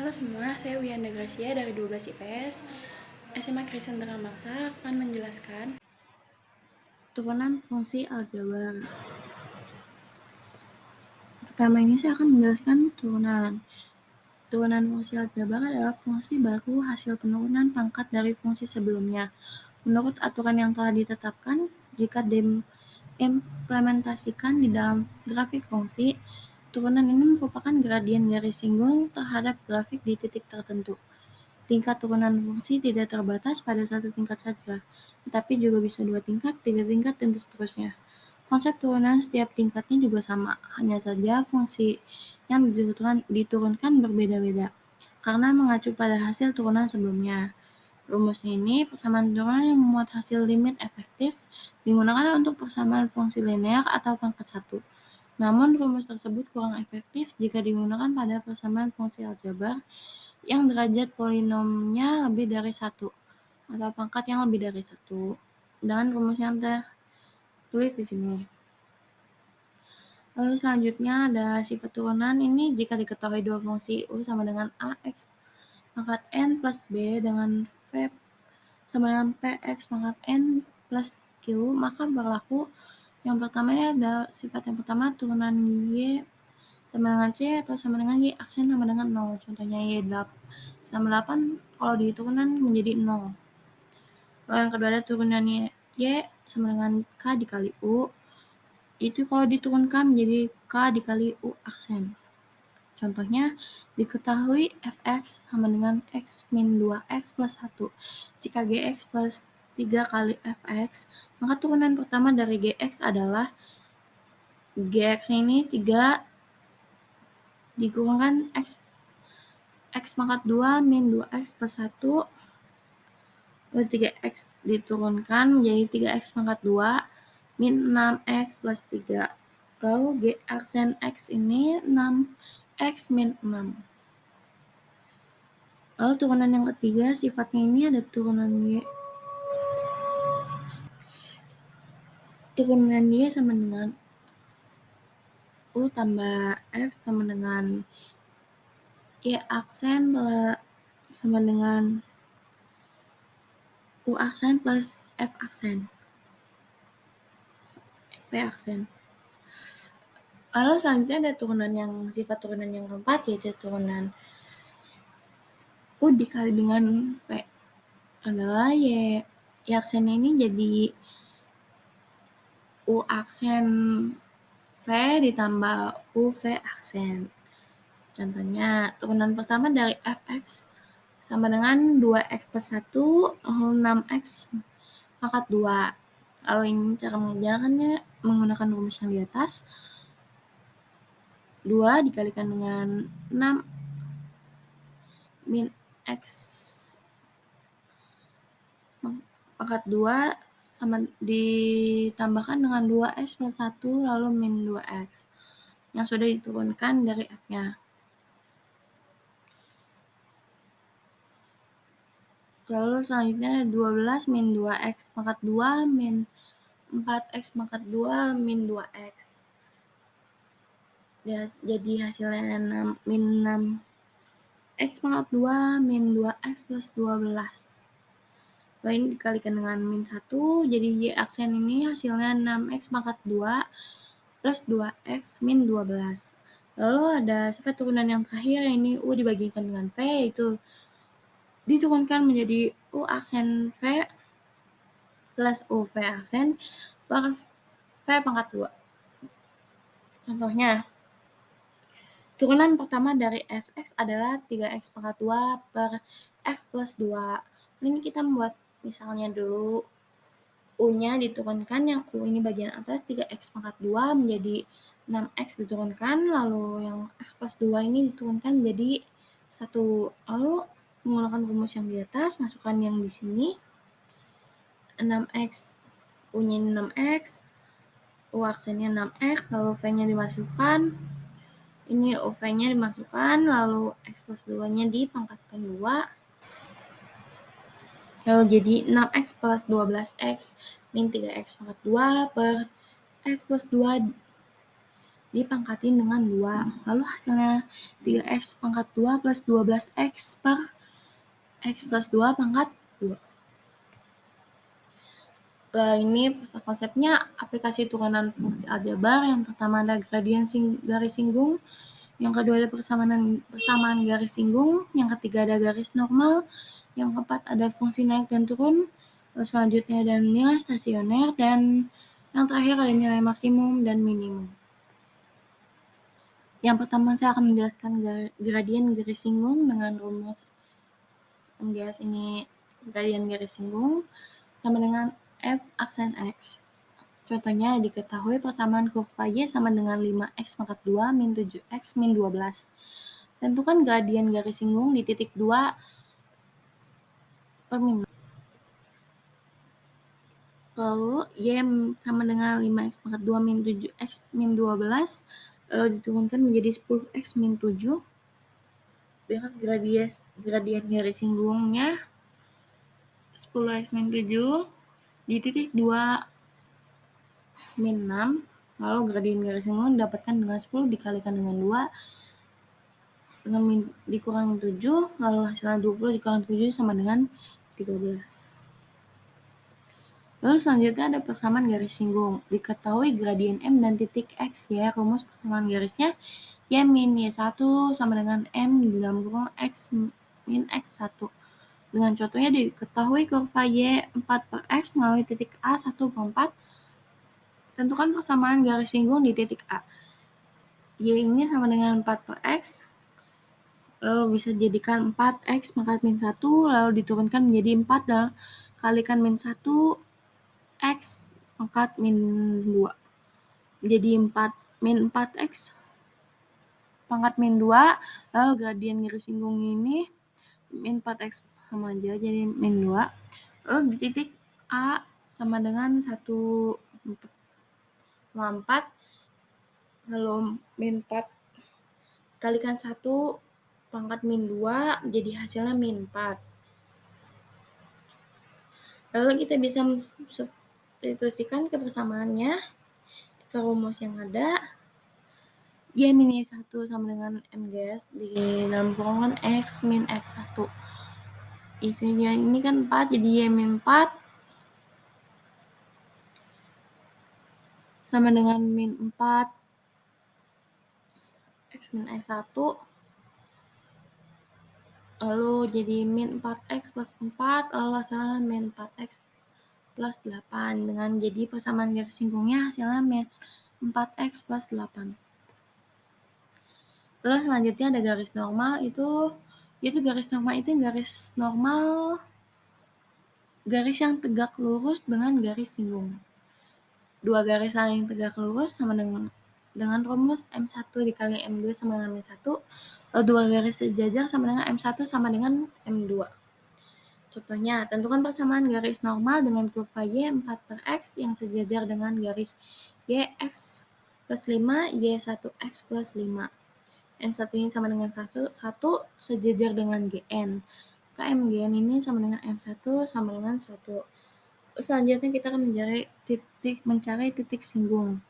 Halo semua, saya Wiyanda Gracia dari 12 IPS SMA Kristen Tengah Maksa akan menjelaskan turunan fungsi aljabar. Pertama ini saya akan menjelaskan turunan. Turunan fungsi aljabar adalah fungsi baru hasil penurunan pangkat dari fungsi sebelumnya. Menurut aturan yang telah ditetapkan, jika diimplementasikan di dalam grafik fungsi, turunan ini merupakan gradien garis singgung terhadap grafik di titik tertentu. Tingkat turunan fungsi tidak terbatas pada satu tingkat saja, tetapi juga bisa 2 tingkat, 3 tingkat, dan seterusnya. Konsep turunan setiap tingkatnya juga sama, hanya saja fungsi yang diturunkan berbeda-beda, karena mengacu pada hasil turunan sebelumnya. Rumusnya ini persamaan turunan yang memuat hasil limit efektif digunakan untuk persamaan fungsi linear atau pangkat 1. Namun rumus tersebut kurang efektif jika digunakan pada persamaan fungsi aljabar yang derajat polinomnya lebih dari 1 atau pangkat yang lebih dari 1 dengan rumus yang tertulis di sini. Lalu selanjutnya ada sifat turunan ini jika diketahui dua fungsi U sama dengan AX pangkat N plus B dengan V sama dengan PX pangkat N plus Q, maka berlaku yang pertama ini ada sifat yang pertama turunan Y sama dengan C atau sama dengan Y aksen sama dengan 0. Contohnya Y sama 8 kalau diturunkan menjadi 0. Lalu yang kedua ada turunannya Y sama dengan K dikali U. Itu kalau diturunkan menjadi K dikali U aksen. Contohnya, diketahui fx sama dengan x min 2x plus 1. Jika gx plus 3 kali fx, maka turunan pertama dari gx adalah gx ini 3 dikurangkan x pangkat 2 min 2x plus 1. Lalu 3x diturunkan menjadi 3x pangkat 2 min 6x plus 3. Lalu g aksen x ini 6x min 6. Lalu turunan yang ketiga sifatnya ini ada turunan Y. Turunan Y sama dengan U tambah F sama dengan Y aksen sama dengan U aksen plus F aksen. V aksen. Lalu selanjutnya ada turunan yang sifat turunan yang keempat yaitu turunan U dikali dengan V adalah Y aksen ini jadi U aksen V ditambah U V aksen. Contohnya, turunan pertama dari fx sama dengan 2x plus 1 lalu 6x pangkat 2. Lalu ini cara mengerjakannya menggunakan rumus yang di atas. 2 dikalikan dengan 6 min x pangkat 2 sama ditambahkan dengan 2x plus 1 lalu min 2x yang sudah diturunkan dari f-nya. Lalu selanjutnya ada 12 min 2x pangkat 2 min 4x pangkat 2 min 2x. Jadi hasilnya 6 min 6x pangkat 2 min 2x plus 12. Lalu ini dikalikan dengan min 1, jadi Y aksen ini hasilnya 6x pangkat 2 plus 2x min 12. Lalu ada sifat turunan yang terakhir, ini U dibagikan dengan V, yaitu diturunkan menjadi U aksen V plus UV aksen per V pangkat 2. Contohnya, turunan pertama dari fx adalah 3x pangkat 2 per x plus 2. Ini kita membuat misalnya dulu. U-nya diturunkan, yang U ini bagian atas 3x pangkat 2 menjadi 6x diturunkan, lalu yang x plus 2 ini diturunkan menjadi 1. Lalu menggunakan rumus yang di atas, masukkan yang di sini. 6x, U-nya 6x, U aksennya 6x, lalu V-nya dimasukkan. Ini UV-nya dimasukkan, lalu x plus 2-nya dipangkatkan 2. Lalu jadi 6x plus 12x min 3x pangkat 2 per x plus 2 dipangkatin dengan 2. Lalu hasilnya 3x pangkat 2 plus 12x per x plus 2 pangkat 2. Ini konsepnya aplikasi turunan fungsi aljabar. Yang pertama ada gradien garis singgung, yang kedua ada persamaan garis singgung, yang ketiga ada garis normal, yang keempat ada fungsi naik dan turun, selanjutnya ada nilai stasioner, dan yang terakhir ada nilai maksimum dan minimum. Yang pertama saya akan menjelaskan gradien garis singgung dengan rumus MGS ini. Gradien garis singgung sama dengan f aksen x. Contohnya diketahui persamaan kurva y sama dengan 5x pangkat 2 min 7x min 12. Tentukan gradien garis singgung di titik 2 per min. Lalu y sama dengan 5x pangkat 2 min 7x min 12. Lalu diturunkan menjadi 10x min 7. Dengan gradien garis singgungnya 10x min 7 di titik 2 min 6. Lalu gradien garis singgung didapatkan dengan 10 dikalikan dengan 2 dengan min dikurangi 7, lalu hasilnya 20 dikurangi 7 sama dengan 13. Lalu selanjutnya ada persamaan garis singgung. Diketahui gradien M dan titik X ya. Rumus persamaan garisnya Y min Y1 sama dengan M di dalam kurung X min X1. Dengan contohnya diketahui kurva Y 4 per X melalui titik A 1 per 4. Tentukan persamaan garis singgung di titik A. Y ini sama dengan 4 per X. Lalu bisa jadikan 4x pangkat min 1, lalu diturunkan menjadi 4 dan kalikan min 1 x pangkat min 2. Jadi 4 min 4x pangkat min 2, lalu gradien garis singgung ini min 4x sama aja, jadi min 2. Lalu di titik A sama dengan 1,4, lalu min 4 kalikan 1 pangkat min 2, jadi hasilnya min 4. Lalu kita bisa substitusikan kebersamaannya ke rumus yang ada. Y min Y1 sama dengan MGS di dalam kurungan X min X1. Isinya ini kan 4, jadi Y min 4 sama dengan min 4 X min X1. Lalu jadi min 4x plus 4, lalu hasilnya min 4x plus 8. Dengan jadi persamaan garis singgungnya hasilnya min 4x plus 8. Terus selanjutnya ada garis normal, itu garis normal garis yang tegak lurus dengan garis singgung. Dua garis saling tegak lurus sama dengan rumus M1 dikali M2 sama dengan M1. Dua garis sejajar sama dengan M1 sama dengan M2. Contohnya, tentukan persamaan garis normal dengan kurva Y 4 per X yang sejajar dengan garis Y X plus 5, Y 1X plus 5. N1 ini sama dengan 1 sejajar dengan GN. Maka MGN ini sama dengan M1 sama dengan 1. Selanjutnya kita akan mencari titik singgung.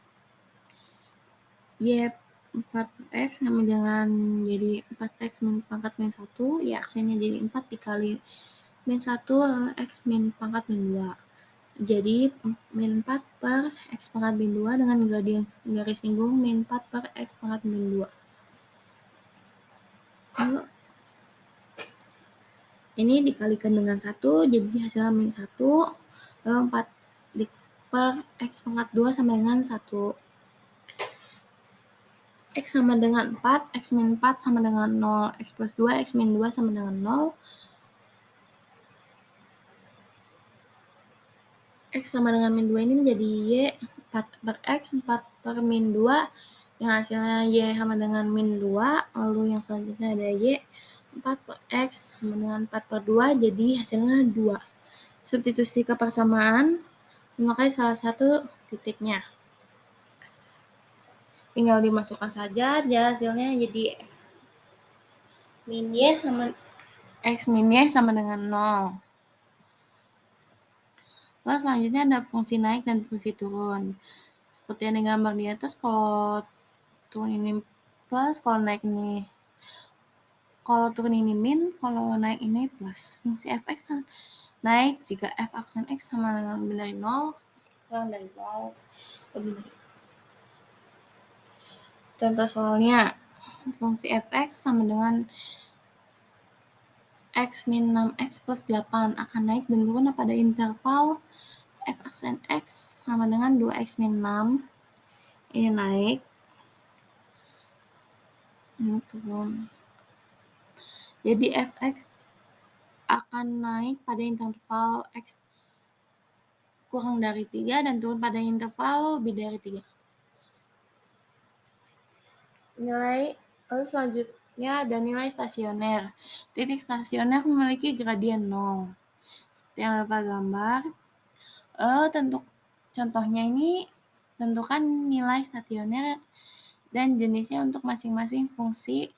Y 4x sama dengan jadi 4x min pangkat min 1, Y aksennya jadi 4 dikali min 1 x min pangkat min 2. Jadi min 4 per x pangkat min 2 dengan gradien garis singgung min 4 per x pangkat min 2. Lalu ini dikalikan dengan 1, jadi hasilnya min 1. Lalu 4 per x pangkat 2 sama dengan 1. X sama dengan 4, X min 4 sama dengan 0, X plus 2, X min 2 sama dengan 0. X sama dengan min 2 ini menjadi Y 4 per X, 4 per min 2, yang hasilnya Y sama dengan min 2, lalu yang selanjutnya ada Y 4 per X sama dengan 4 per 2, jadi hasilnya 2. Substitusi ke persamaan, memakai salah satu titiknya. Tinggal dimasukkan saja, dia hasilnya jadi X min Y sama dengan 0. Lalu selanjutnya ada fungsi naik dan fungsi turun. Seperti yang digambar di atas, kalau turun ini plus, kalau naik ini, kalau turun ini min, kalau naik ini plus. Fungsi fx naik jika f aksen x sama dengan lebih dari 0, kurang dari 0, lebih dari. Contoh soalnya, fungsi fx sama dengan x min 6x plus 8 akan naik dan turun pada interval f aksen x sama dengan 2x min 6. Ini naik, ini turun. Jadi fx akan naik pada interval x kurang dari 3 dan turun pada interval lebih dari 3. Nilai, lalu selanjutnya ada nilai stasioner. Titik stasioner memiliki gradien 0. Seperti yang dapat gambar. Contohnya ini, tentukan nilai stasioner dan jenisnya untuk masing-masing fungsi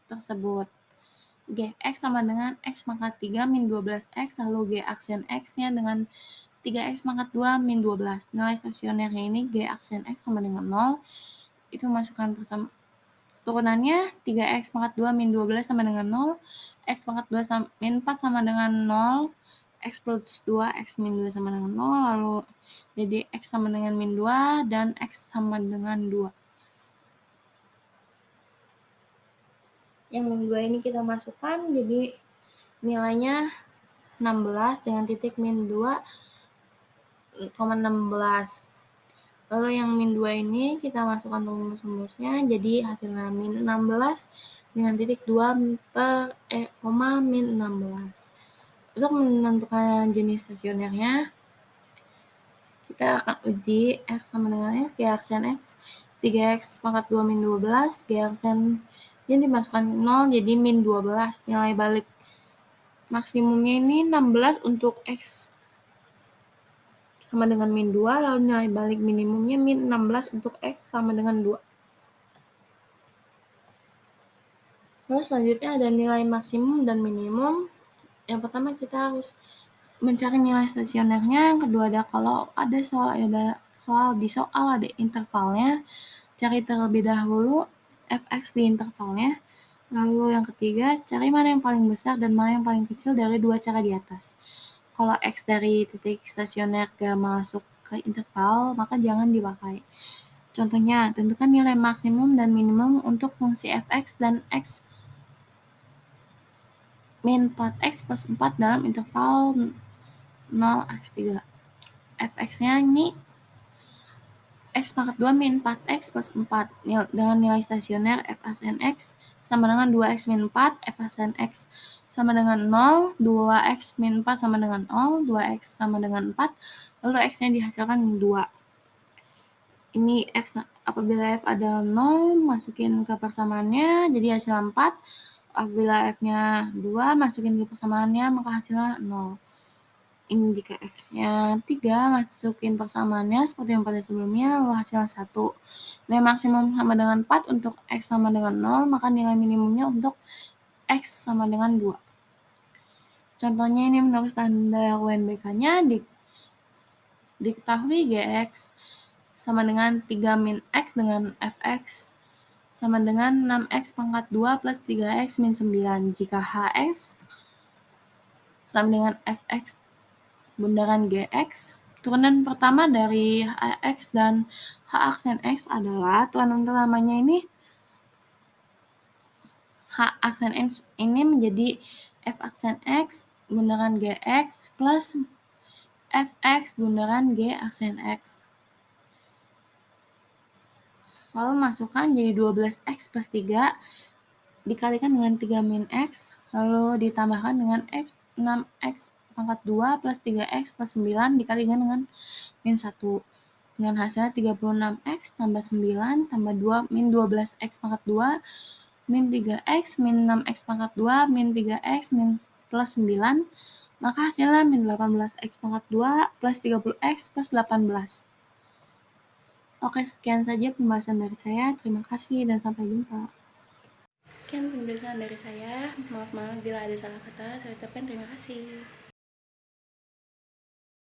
tersebut. Gx sama dengan x pangkat 3 min 12x, lalu g aksen x-nya dengan 3x pangkat 2 min 12. Nilai stasionernya ini g aksen x sama dengan 0. Itu masukkan bersama. Turunannya 3x pangkat 2 min 12 sama dengan 0. X pangkat 2 min 4 sama dengan 0. X plus 2, X min 2 sama dengan 0. Lalu jadi X sama dengan min 2 dan X sama dengan 2. Yang min 2 ini kita masukkan, jadi nilainya 16 dengan titik min 2,16. Lalu yang min 2 ini kita masukkan rumus-rumusnya, jadi hasilnya min 16 dengan titik 2 min 16. Untuk menentukan jenis stasionernya, kita akan uji X sama dengan X, G aksen X, 3X pangkat 2 min 12, G aksen yang dimasukkan 0, jadi min 12. Nilai balik maksimumnya ini 16 untuk X sama dengan min 2, lalu nilai balik minimumnya min 16 untuk X sama dengan 2. Lalu selanjutnya ada nilai maksimum dan minimum. Yang pertama kita harus mencari nilai stasionernya. Yang kedua ada kalau ada soal ada intervalnya, cari terlebih dahulu fx di intervalnya. Lalu yang ketiga, cari mana yang paling besar dan mana yang paling kecil dari dua cara di atas. Kalau x dari titik stasioner gak masuk ke interval, maka jangan dipakai. Contohnya, tentukan nilai maksimum dan minimum untuk fungsi fx dan x min 4x plus 4 dalam interval 0x3. fx-nya ini x pangkat 2 min 4x plus 4 dengan nilai stasioner f aksen x sama dengan 2x min 4, f aksen x sama dengan 0, 2x min 4 sama dengan 0, 2x sama dengan 4, lalu x-nya dihasilkan 2. Ini f, apabila f ada 0, masukin ke persamaannya, jadi hasil 4. Apabila f-nya 2, masukin ke persamaannya, maka hasilnya 0. Ini jika f-nya 3, masukin persamaannya seperti yang pada sebelumnya, lalu hasilnya 1. Nilai maksimum sama dengan 4 untuk x sama dengan 0, maka nilai minimumnya untuk x sama dengan 2. Contohnya ini menurut standar UNBK-nya, diketahui gx sama dengan 3 min x dengan fx sama dengan 6x pangkat 2 plus 3x min 9. Jika hx sama dengan fx bundaran gx, turunan pertama dari hx dan h aksen x adalah, turunan pertamanya ini h aksen x ini menjadi f aksen x bundaran gx plus fx bundaran g aksen x. Lalu masukkan jadi 12x plus 3 dikalikan dengan 3 min x, lalu ditambahkan dengan 6x pangkat 2 plus 3x plus 9 dikalikan dengan min 1. Dengan hasilnya 36x tambah 9 tambah 2 min 12x pangkat 2 min 3x min 6x pangkat 2 min 3x min plus 9, maka hasilnya min 18x pangkat 2 plus 30x plus 18. Oke, sekian saja pembahasan dari saya. Terima kasih dan sampai jumpa. Sekian penjelasan dari saya. Maaf bila ada salah kata. Saya ucapkan terima kasih.